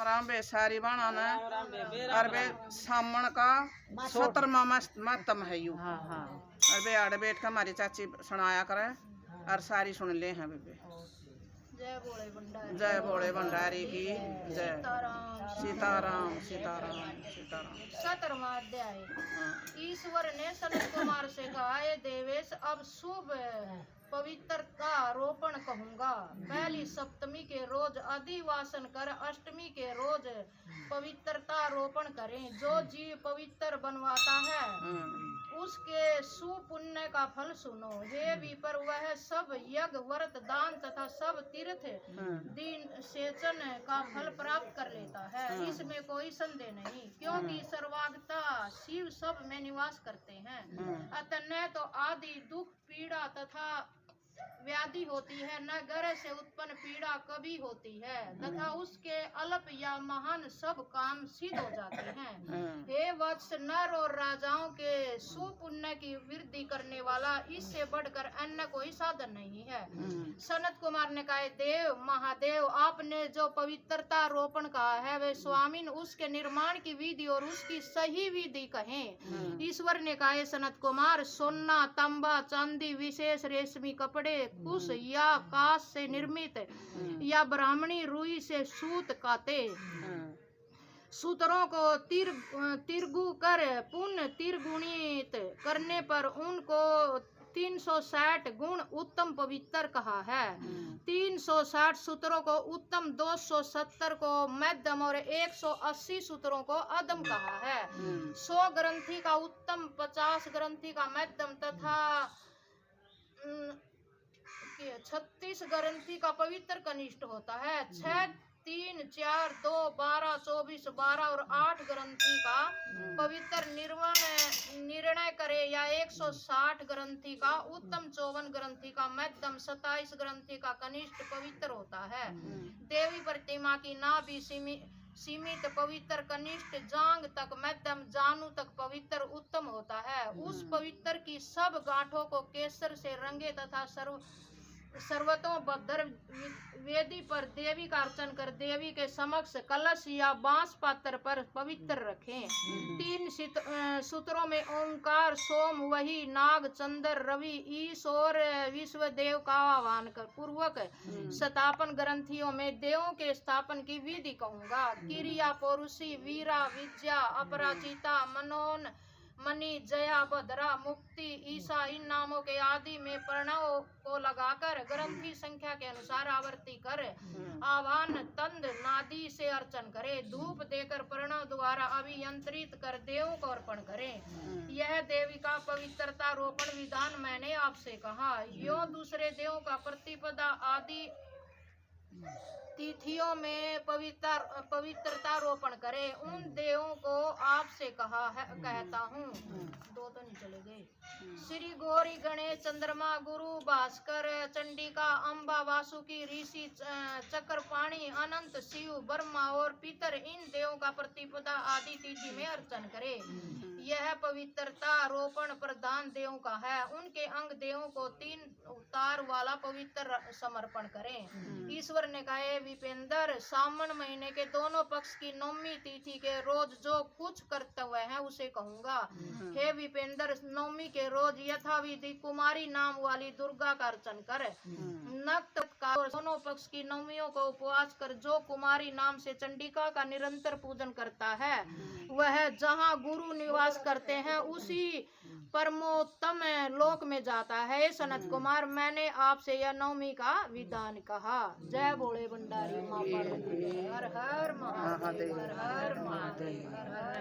राम बे सारी बाणा ने और बे सामण का 70वां महत्तम है यू। और बे आड़े बैठ के हमारी चाची सुनाया करे और सारी सुन ले हैं बे। जय भोले भंडारी की जय। सीताराम सीताराम सीताराम। 17वां अध्याय। ईश्वर ने सनत कुमार से कहा, हे देवेश, अब शुभ पवित्रता रोपण कहूंगा। पहली सप्तमी के रोज अधिवासन कर अष्टमी के रोज पवित्रता रोपण करें। जो जीव पवित्र बनवाता है उसके सुपुण्य का फल सुनो। हे विपर, वह सब यज्ञ व्रत दान तथा सब तीर्थ दीन सेचन का फल प्राप्त कर लेता है, इसमें कोई संदेह नहीं, क्योंकि सर्वागता शिव सब में निवास करते हैं। अतः न तो आदि दुख पीड़ा तथा व्याधि होती है, न ग्रह से उत्पन्न पीड़ा कभी होती है, तथा उसके अल्प या महान सब काम सिद्ध हो जाते हैं। हे वत्स, नर और राजाओं के सुपुण्य की वृद्धि करने वाला इससे बढ़कर अन्य कोई साधन नहीं है। सनत कुमार ने कहा, देव महादेव, आपने जो पवित्रता रोपण कहा है वे स्वामीन उसके निर्माण की विधि और उसकी सही विधि कहें। ईश्वर ने कहा, सनत कुमार, सोना तांबा चांदी विशेष रेशमी कपड़े कुश या कांच से निर्मित या ब्राह्मणी रुई से सूत काते सूत्रों को तिरगु कर पुण्य तिरगुणित करने पर उनको 360 गुण उत्तम पवित्र कहा है। 360 सूत्रों को उत्तम, 270 को मध्यम और 180 सूत्रों को अदम कहा है। 100 ग्रंथि का उत्तम, 50 ग्रंथि का मध्यम तथा 36 ग्रंथि का पवित्र कनिष्ठ होता है। 6, 3, 4, 2, 12, 24, 12 और 8 ग्रंथि का पवित्र निर्णय करे या 160 ग्रंथि का उत्तम, 54 ग्रंथि का मध्यम, 27 ग्रंथि का कनिष्ठ पवित्र होता है। देवी प्रतिमा की नाभि सीमित पवित्र कनिष्ठ, जांग तक मध्यम, जानू तक पवित्र उत्तम होता है। उस पवित्र की सब गांठों को केसर से रंगे तथा सर्वतों भद्र वेदी पर देवी का अर्चन कर देवी के समक्ष कलश या बांस पात्र पर पवित्र रखें। 3 सूत्रों में ओंकार, सोम, वही, नाग, चंद्र, रवि, ईश और विश्वदेव का आह्वान कर पूर्वक स्थापन ग्रंथियों में देवों के स्थापन की विधि कहूंगा। क्रिया, पौरुषी, वीरा, विद्या, अपराजिता, मनोन, मणि, जया, भद्रा, मुक्ति, ईशा, इन नामों के आदि में प्रणव को लगाकर ग्रंथि संख्या के अनुसार आवर्ती कर आह्वान तंद नादि से अर्चन करे। धूप देकर प्रणव द्वारा अभियंत्रित कर देवों को अर्पण करें। यह देवी का पवित्रता रोपण विधान मैंने आपसे कहा। यो दूसरे देवों का प्रतिपदा आदि तिथियों में पवित्रता रोपण करे। उन देवों को आपसे कहता हूँ। 2 तो नहीं चले गए। श्री गौरी, गणेश, चंद्रमा, गुरु, भास्कर, चंडिका, अम्बा, वासुकी, ऋषि, चक्रपाणी, अनंत, शिव, ब्रह्मा और पितर, इन देवों का प्रतिपदा आदि तिथि में अर्चन करे। यह पवित्रता रोपण प्रधान देवों का है। उनके अंग देवों को 3 उतार वाला पवित्र समर्पण करें। ईश्वर ने कहा, विपेंद्र, सावन महीने के दोनों पक्ष की 9वीं तिथि के रोज जो कुछ कर्तव्य है उसे कहूंगा। हे विपेंद्र, 9वीं के रोज यथाविधि कुमारी नाम वाली दुर्गा का अर्चन कर। नक्त का दोनों पक्ष की 9वियों को उपवास कर जो कुमारी नाम से चंडिका का निरंतर पूजन करता है वह जहाँ गुरु निवास करते हैं उसी परमोत्तम लोक में जाता है। सनत कुमार, मैंने आपसे यह 9वीं का विधान कहा। जय भोले भंडारी माँ पार्वती। हर हर महादेव, हर हर महादेव, हर हर